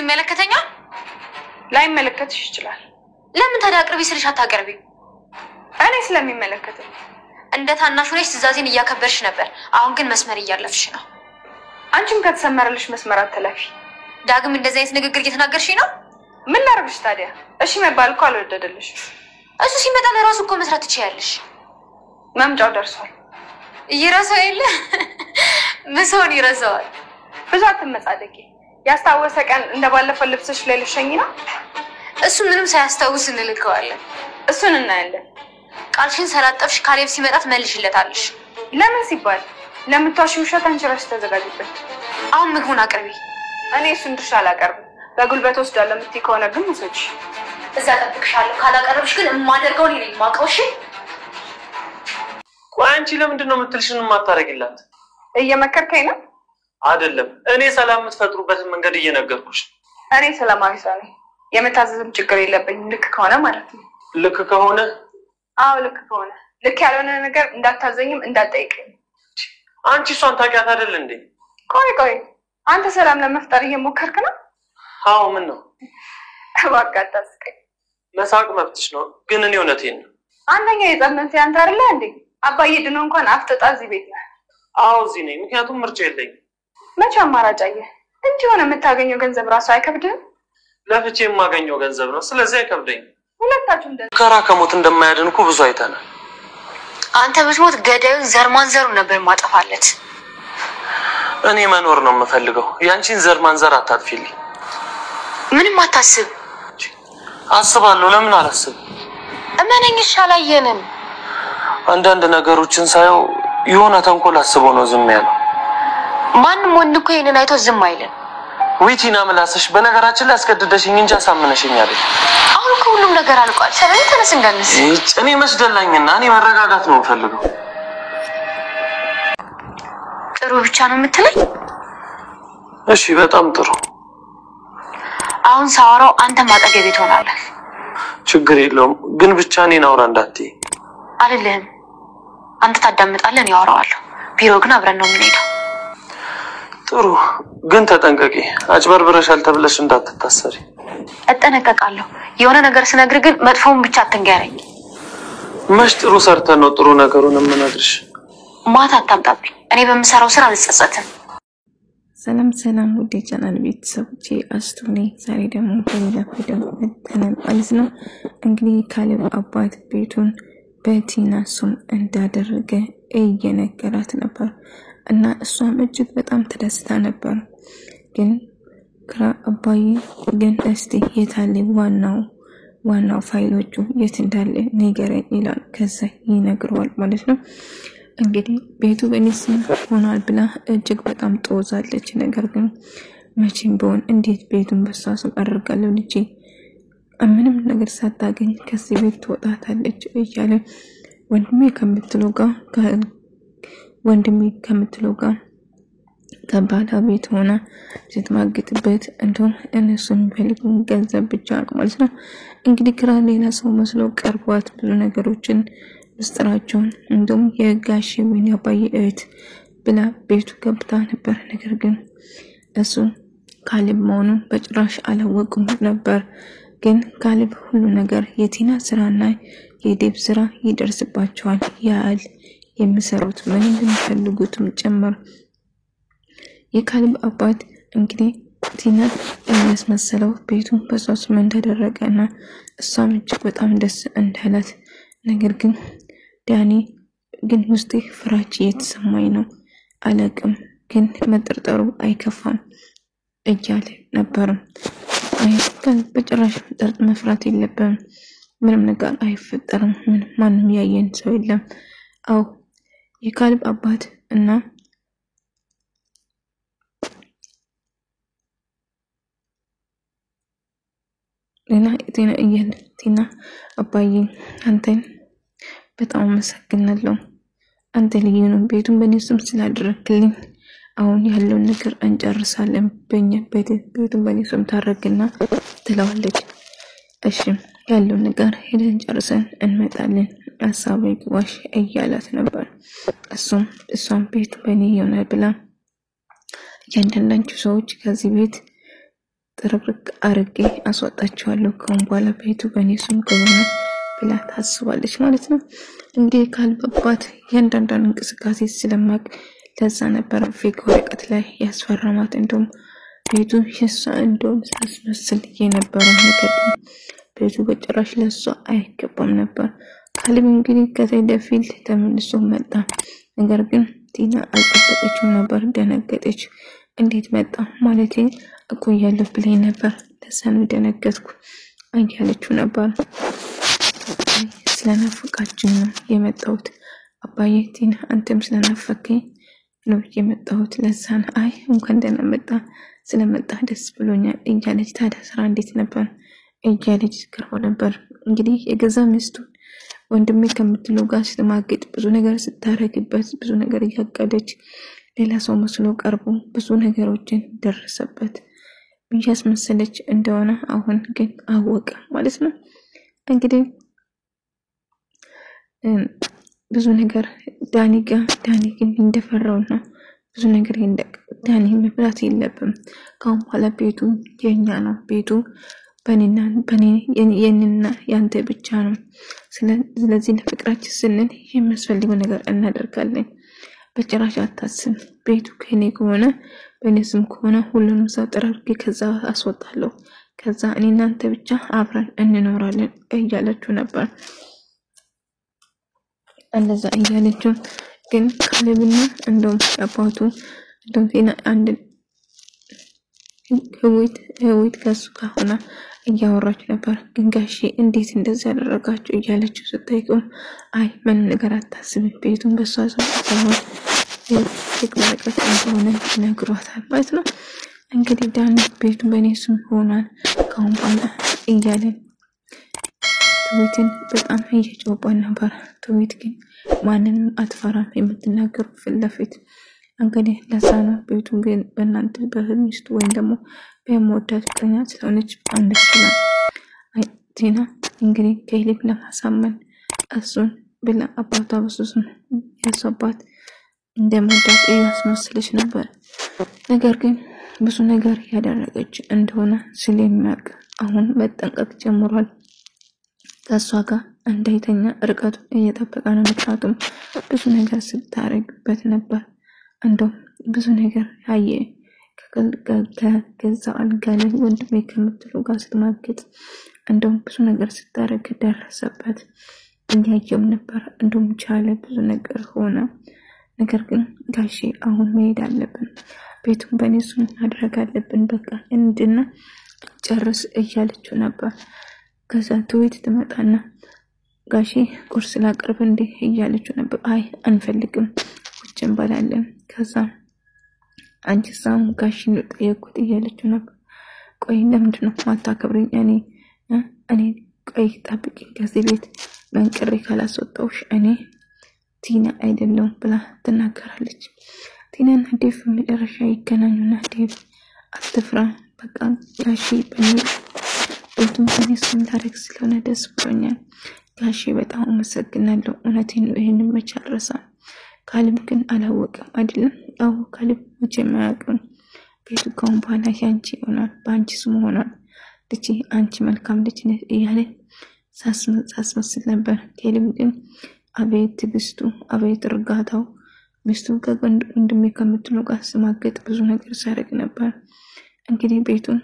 ይመለከተኛል? ላይመለከትሽ ይችላል። ለምን ታዲያ አቅርቢ ስልሽ አታቀርቢ? እኔ ስለሚመለከተኝ እንደ ታናሽ ሆነሽ ትዕዛዜን እያከበርሽ ነበር። አሁን ግን መስመር እያለፍሽ ነው። አንቺም ከተሰመረልሽ መስመር አትለፊ። ዳግም እንደዚህ አይነት ንግግር እየተናገርሽኝ ነው? ምን ላድርግሽ ታዲያ? እሺ መባል እኮ አልወደደልሽ። እሱ ሲመጣ ለራሱ እኮ መስራት ትችያለሽ። መምጫው ደርሷል። ይረሳው የለ ምሳውን ይረሳዋል። ብዙ አትመጻደቂ። ያስታወሰ ቀን እንደባለፈው ልብስሽ ላይ ልሸኝ ነው። እሱ ምንም ሳያስታውስ እንልከዋለን። እሱን እናያለን። ቃልሽን ሰላጠፍሽ ካሌብ ሲመጣት መልሽለታለሽ። ለምን ሲባል ለምታሽ ውሸት አንቺ ራስሽ ተዘጋጅበት። አሁን ምግቡን አቅርቢ። እኔ እሱን ድርሻ አላቀርብም። በጉልበት ወስዳለሁ የምትይ ከሆነ ግን ውሰጂ። እዛ ጠብቅሻለሁ። ካላቀረብሽ ግን የማደርገው እኔ ነኝ የማውቀው። እሺ ቆይ አንቺ ለምንድን ነው የምትልሽን የማታረጊላት? እየመከርከኝ ነው? አይደለም፣ እኔ ሰላም የምትፈጥሩበትን መንገድ እየነገርኩሽ። እኔ ሰላማዊ ሰው ነኝ። የመታዘዝም ችግር የለብኝም። ልክ ከሆነ ማለት ነው። ልክ ከሆነ? አዎ ልክ ከሆነ። ልክ ያልሆነ ነገር እንዳታዘኝም እንዳትጠይቀኝ። አንቺ እሷን ታውቂያት አይደል እንዴ? ቆይ አንተ ሰላም ለመፍጠር እየሞከርክ ነው? አዎ ምን ነው? እባክህ አታስቀኝ። መሳቅ መብትሽ ነው፣ ግን እኔ እውነቴን ነው። አንደኛ የጸመንት ያንተ አይደለ እንዴ? አባዬ ድኖ እንኳን አፍጥጣ እዚህ ቤት ነው። አዎ እዚህ ነኝ፣ ምክንያቱም ምርጫ የለኝም። መቼ አማራጭ አየህ? እንዲህ ሆነ የምታገኘው ገንዘብ ራሱ አይከብድህም? ለፍቼ የማገኘው ገንዘብ ነው፣ ስለዚህ አይከብደኝም። ሁለታችሁ እንደዚህ ከራ ከሞት እንደማያድን እኮ ብዙ አይተናል። አንተ ብትሞት ገዳዩን ዘር ማንዘሩን ነበር ማጠፋለት። እኔ መኖር ነው የምፈልገው። ያንቺን ዘር ማንዘር አታጥፊልኝ። ምንም አታስብ። አስባለሁ። ለምን አላስብ? እመነኝ አላየንም። አንዳንድ ነገሮችን ሳየው የሆነ ተንኮል አስቦ ነው ዝም ያለው። ማንም ወንድ እኮ ይሄንን አይቶ ዝም አይልም። ዊቲና ምላስሽ በነገራችን ላይ አስገድደሽኝ እንጂ አሳምነሽኝ አይደል? አሁን እኮ ሁሉም ነገር አልቋል። ስለዚህ ተነስ እንዳንስ። እኔ መስደላኝና እኔ መረጋጋት ነው የምፈልገው። ጥሩ ብቻ ነው የምትለኝ? እሺ በጣም ጥሩ። አሁን ሳወራው አንተ ማጠገቤ ትሆናለህ። ችግር የለውም፣ ግን ብቻ እኔን አውራ እንዳትዪ። አይደለም አንተ ታዳምጣለህ፣ እኔ አወራዋለሁ። ቢሮ ግን አብረን ነው የምንሄደው። ጥሩ፣ ግን ተጠንቀቂ። አጭበርብረሻል ተብለሽ እንዳትታሰሪ። እጠነቀቃለሁ። የሆነ ነገር ስነግር ግን መጥፎውን ብቻ አትንገረኝ። መች ጥሩ ሰርተን ነው ጥሩ ነገሩን የምነግርሽ። ማታ አታምጣብኝ። እኔ በምሰራው ስራ አልጸጸትም። ሰላም ውድ ቻናል ቤተሰቦቼ አስቱኔ ዛሬ ደግሞ በሌላ ቪዲዮ መጥተናል ማለት ነው። እንግዲህ ካሌብ አባት ቤቱን በቲና ስም እንዳደረገ እየነገራት ነበር እና እሷም እጅግ በጣም ተደስታ ነበር። ግን ግራ አባዬ ግን እስቲ የታለ ዋናው ፋይሎቹ የት እንዳለ ንገረኝ ይላል። ከዛ ይነግረዋል ማለት ነው። እንግዲህ ቤቱ በእኔ ስም ሆኗል ብላ እጅግ በጣም ጦዛለች። ነገር ግን መቼም ቢሆን እንዴት ቤቱን በሷ ስም አደርጋለሁ ልጄ ምንም ነገር ሳታገኝ ከዚህ ቤት ትወጣታለች እያለ ወንድሜ ከምትለው ጋር ከባዳ ቤት ሆና ስትማግጥበት እንደውም እነሱ የሚፈልጉን ገንዘብ ብቻ ነው ማለት ነው። እንግዲህ ግራ ሌላ ሰው መስሎ ቀርቧት ብዙ ነገሮችን ምስጥራቸውን እንደውም የጋሽ ወይኔ አባዬ እህት ብላ ቤቱ ገብታ ነበር። ነገር ግን እሱ ካሌብ መሆኑን በጭራሽ አላወቁም ነበር። ግን ካሌብ ሁሉ ነገር የቲና ስራና የዴብ ስራ ይደርስባቸዋል ያል የሚሰሩት ምን እንደሚፈልጉትም ጭምር። የካሌብ አባት እንግዲህ ቲና ያስመሰለው ቤቱን በሷ ስም እንዳደረገና እሷም እጅግ በጣም ደስ እንዳላት፣ ነገር ግን ዳኒ ግን ውስጤ ፍራቻ እየተሰማኝ ነው አላቅም፣ ግን መጠርጠሩ አይከፋም እያለ ነበር። በጭራሽ መፍራት የለብንም፣ ምንም ነገር አይፈጠርም፣ ማንም ያየን ሰው የለም። አው የካሌብ አባት እና ቲና አባዬ አንተን በጣም አመሰግናለሁ። አንተ ልዩ ነው ቤቱን በእኔ ስም ስላደረክልኝ። አሁን ያለውን ነገር እንጨርሳለን። ቤቱን በእኔ ስም ታረግና ትለዋለች። እሺ ያለውን ነገር ሄደን ጨርሰን እንመጣለን፣ አሳበይ ዋሽ እያላት ነበር። እሷም ቤቱ በእኔ ይሆናል ብላ እያንዳንዳችሁ ሰዎች ከዚህ ቤት ጥርቅርቅ አርጌ አስወጣቸዋለሁ ከአሁን በኋላ ቤቱ በእኔ ስም ከሆነ ብላ ታስባለች ማለት ነው። እንግዲህ ካልባባት ያንዳንዷን እንቅስቃሴ ስለማቅ ለዛ ነበር ፌክ ወረቀት ላይ ያስፈራማት እንደውም ቤቱ የሷ እንደውም ሳስመስል የነበረው ነገር ግን ቤቱ በጭራሽ ለሷ አይገባም ነበር። ካሌብ እንግዲህ ከዘይደፊል ተመልሶ መጣ። ነገር ግን ቲና አልጠበቀችም ነበር፣ ደነገጠች። እንዴት መጣ ማለቴ እቆያለሁ ብለኝ ነበር ለሰኑ ደነገጥኩ እያለችው ነበር። ስለናፈቃችን ነው የመጣሁት አባዬ ቲና አንተም ስለናፈቀኝ ነው የመጣሁት ለዛን አይ እንኳን ደህና መጣ ስለመጣ ደስ ብሎኛል እያለች ታዲያ ስራ እንዴት ነበር እያለች ቀርቦ ነበር። እንግዲህ የገዛ ሚስቱ ወንድሜ ከምትለው ጋር ስለማገጥ ብዙ ነገር ስታረግበት ብዙ ነገር ያቀደች ሌላ ሰው መስሎ ቀርቦ ብዙ ነገሮችን ደረሰበት ያስመሰለች እንደሆነ አሁን ግን አወቀ ማለት ነው። እንግዲህ ብዙ ነገር ዳኒ ግን እንደፈራውና ብዙ ነገር ዳኒ መፍራት የለብም። ካሁን በኋላ ቤቱ የኛ ነው፣ ቤቱ የኔና ያንተ ብቻ ነው። ስለዚህ ለፍቅራችን ስንል የሚያስፈልገው ነገር እናደርጋለን። በጭራሽ አታስብ፣ ቤቱ ከኔ ከሆነ በእኔ ስም ከሆነ ሁሉንም ሰው ጠራርጌ ከዛ አስወጣለሁ፣ ከዛ እኔና አንተ ብቻ አብረን እንኖራለን እያለችው ነበር። እንደዛ እያለችው ግን ካሌብና እንደውም አባቱ እንደውም ቲና አንድ ህይወት ከሱ ጋር ሆና እያወራች ነበር። ግን ጋሼ እንዴት እንደዚህ ያደረጋችሁ እያለችው ስትጠይቀው አይ ምንም ነገር አታስብ፣ ቤቱን በሷ ሰው ሳይሆን የቅመቀት እንደሆነ ነግሯታል ማለት ነው። እንግዲህ ዳኒ ቤቱን በእኔ ስም ሆኗል ካሁን በኋላ እያለ ትዊትን በጣም እየጮኸባት ነበር። ትዊት ግን ማንንም አትፈራም የምትናገሩ ፍለፊት። እንግዲህ ለዛ ነው ቤቱን ግን በእናንተ በሚስቱ ወይም ደግሞ በመወዳት ቀኛ ስለሆነች አንደስላል። አይ ቲና እንግዲህ ከሌብ ለማሳመን እሱን ብላ አባቷ በሱስም ያሰባት እንደመዳት ያስመስለች ነበር። ነገር ግን ብዙ ነገር ያደረገች እንደሆነ ስለሚያውቅ አሁን መጠንቀቅ ጀምሯል። ከሷ ጋር እንዳይተኛ ርቀቱን እየጠበቀ ነው። ምክንያቱም ብዙ ነገር ስታረግበት ነበር። እንደውም ብዙ ነገር ያየ ከገዛ አልጋ ላይ ወንድሜ ከምትለው ጋር ስትማግጥ እንደውም ብዙ ነገር ስታረግ ደረሰበት እያየም ነበር። እንደውም ቻለ ብዙ ነገር ሆነ። ነገር ግን ጋሼ አሁን መሄድ አለብን፣ ቤቱን በእኔ ስም ማድረግ አለብን፣ በቃ እንድና ጨርስ እያለችው ነበር። ከዛ ትዊት ትመጣና ጋሼ ቁርስ ላቅርብ እንዴ እያለችው ነበር። አይ አንፈልግም ቁጭ እንበላለን። ከዛ አንቺ ሳም ጋሼን ጠየቁት እያለችው ነበር። ቆይ ለምንድነው ማታከብረኝ? እኔ ቆይ ጠብቂኝ፣ ከዚህ ቤት መንቅሬ ካላስወጣውሽ እኔ ቲና አይደለም ብላ ትናገራለች። ቲናና ዴቭ መጨረሻ ይገናኙና ዴቭ አትፍራ በቃ ጋሼ ቤቱን በእኔ ስም ላደርግ ስለሆነ ደስ ብሎኛል ጋሼ በጣም አመሰግናለሁ። እውነቴን ነው፣ ይሄንን መቼ አልረሳም። ካሌብ ግን አላወቀም አይደለም? አዎ ካሌብ መቼም አያውቅም። ቤቱ ካሁን በኋላ ያንቺ ይሆናል፣ በአንቺ ስም ሆኗል። ልጄ አንቺ መልካም ልጅ ነሽ እያለ ሳስመስል ነበር። ካሌብ ግን አቤት ትዕግስቱ፣ አቤት እርጋታው። ሚስቱ ከወንድሜ ከምትለው ጋር ስማገጥ ብዙ ነገር ሲያደርግ ነበር። እንግዲህ ቤቱን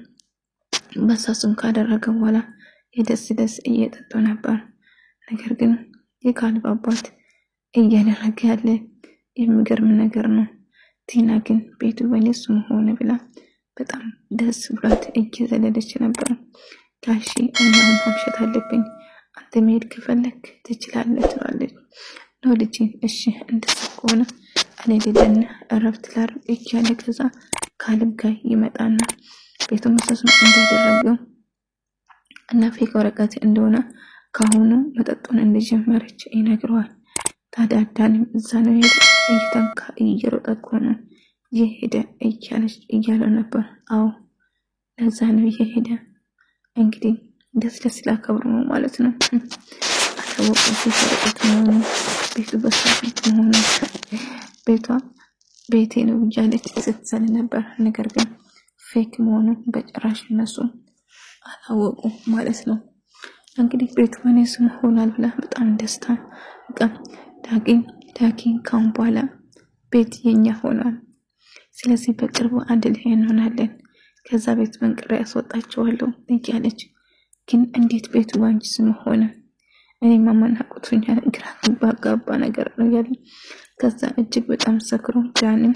በሳስም ካደረገ በኋላ የደስ እየጠጡ ነበር። ነገር ግን የካሌብ አባት እያደረገ ያለ የሚገርም ነገር ነው። ቲና ግን ቤቱ በእኔ ስም ሆነ ብላ በጣም ደስ ብሏት እየዘለለች ነበር። ጋሼ አሁን ማምሸት አለብኝ፣ አንተ መሄድ ከፈለክ ትችላለህ ትላለች። ነው ልጄ እሺ እንደዛ ከሆነ እኔ ልደና እረፍት ላድርግ እያለ ከዛ ካሌብ ጋር ይመጣና ቤቱ መሰሱን እንዳደረገው እና ፌክ ወረቀት እንደሆነ ካሁኑ መጠጡን እንደጀመረች ይነግረዋል። ታዲያ ዳኒም እዛ ነው ሄደ እየተንካ እየሮጠ ነው የሄደ እያለው ነበር። አዎ ለዛ ነው የሄደ። እንግዲህ ደስ ላከብሩ ነው ማለት ነው። አላወቀም ፌክ ወረቀት መሆኑ፣ ቤቱ በሳፊት መሆኑ። ቤቷ ቤቴ ነው እያለች ስትዘል ነበር። ነገር ግን ፌክ መሆኑን በጭራሽ እነሱ አላወቁ ማለት ነው። እንግዲህ ቤቱ በኔ ስም ሆኗል ብላ በጣም ደስታ በቃ ዳጊን ካሁን በኋላ ቤት የኛ ሆኗል። ስለዚህ በቅርቡ አንድ ላይ እንሆናለን። ከዛ ቤት መንቀር ያስወጣቸዋለሁ እያለች ግን እንዴት ቤቱ ባንቺ ስም ሆነ? እኔ ማማናቁቱኛል ግራ ባጋባ ነገር ነው ያለ። ከዛ እጅግ በጣም ሰክሮ ዳንም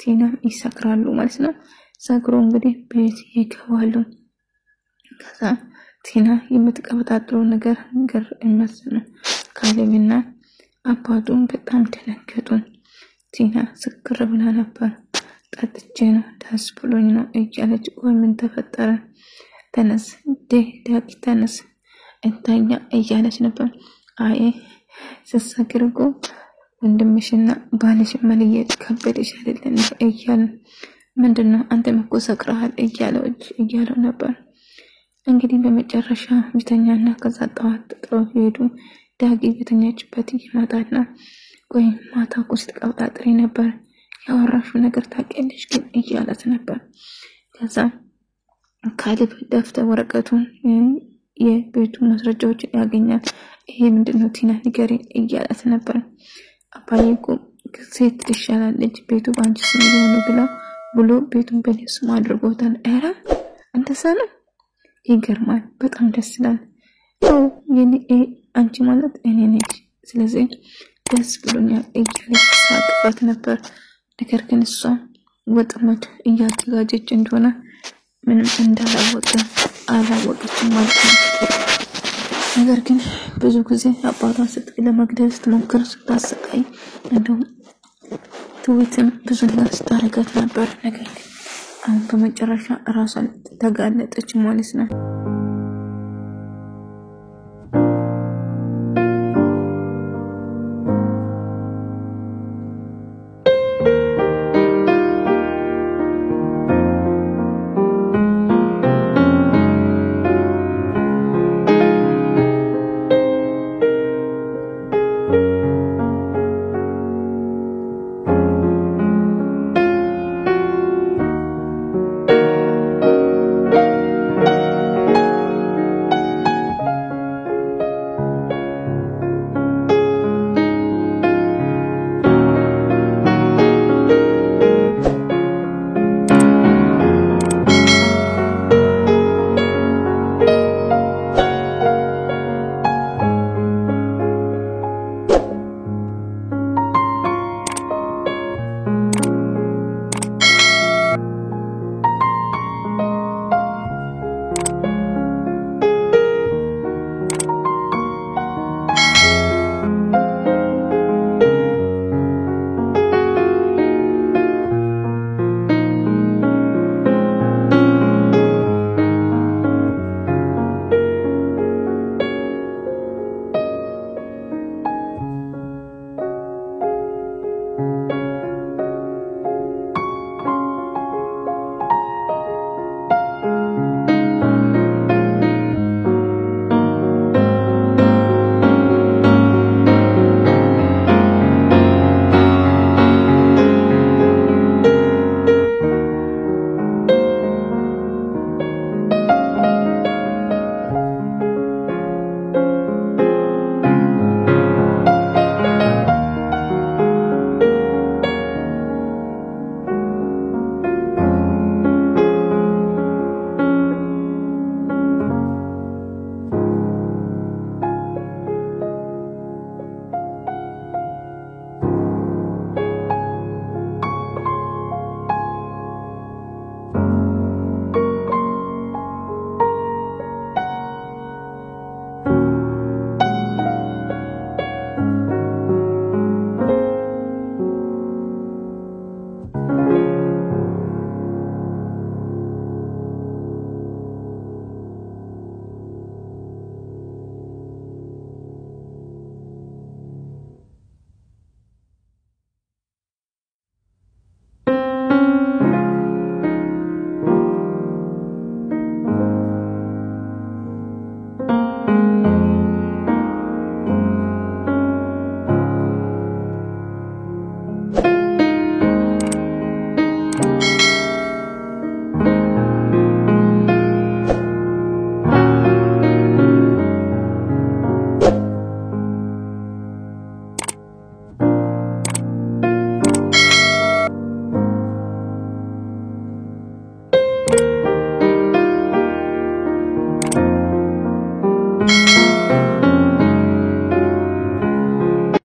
ቲናም ይሰክራሉ ማለት ነው። ሰክሮ እንግዲህ ቤት ይገባሉ። ከዛ ቲና የምትቀበጣጥረው ነገር የሚመስል ነው። ካሌብና አባቱን በጣም ደነገጡ። ቲና ስክር ብላ ነበር። ጠጥቼ ነው ደስ ብሎኝ ነው እያለች ምን ተፈጠረ? ተነስ ዳጊ ተነስ እንተኛ እያለች ነበር። አይ ስሰክርጎ ወንድምሽና ባልሽ መለየት ከበደሽ አይደለም እያለ ምንድነው አንተ መቆሰቅራል እያለው ነበር። እንግዲህ በመጨረሻ ቢተኛና ከዛ ጠዋት ጥለው ሄዱ። ዳጊ በተኛችበት ይመጣና ቆይ ማታ ቁስጥ ቀብጣጥሬ ነበር ያወራሹ ነገር ታውቂያለሽ ግን እያላት ነበር። ከዛ ካሌብ ደፍተር ወረቀቱን የቤቱ ማስረጃዎች ያገኛል። ይሄ ምንድነው ቲና ንገሪኝ እያላት ነበር። አባዬ እኮ ሴት ትሻላለች ቤቱ ባንቺ ስም ብሎ ቤቱን በኔ ስም አድርጎታል። ኧረ እንደዛ ነው? ይገርማል። በጣም ደስ ይላል። የኔ አንቺ ማለት እኔ ነኝ። ስለዚህ ደስ ብሎኛል እያለች ሳቅባት ነበር። ነገር ግን እሷ ወጥመድ እያዘጋጀች እንደሆነ ምንም አላወቀችም ማለት ነው። ነገር ግን ብዙ ጊዜ አባቷን ለመግደል ስትሞክር ስታሰቃይ እንደውም ትዊትም ብዙ ነገር ስታረጋት ነበር። ነገር ግን አሁን በመጨረሻ ራሷን ተጋለጠች ማለት ነው።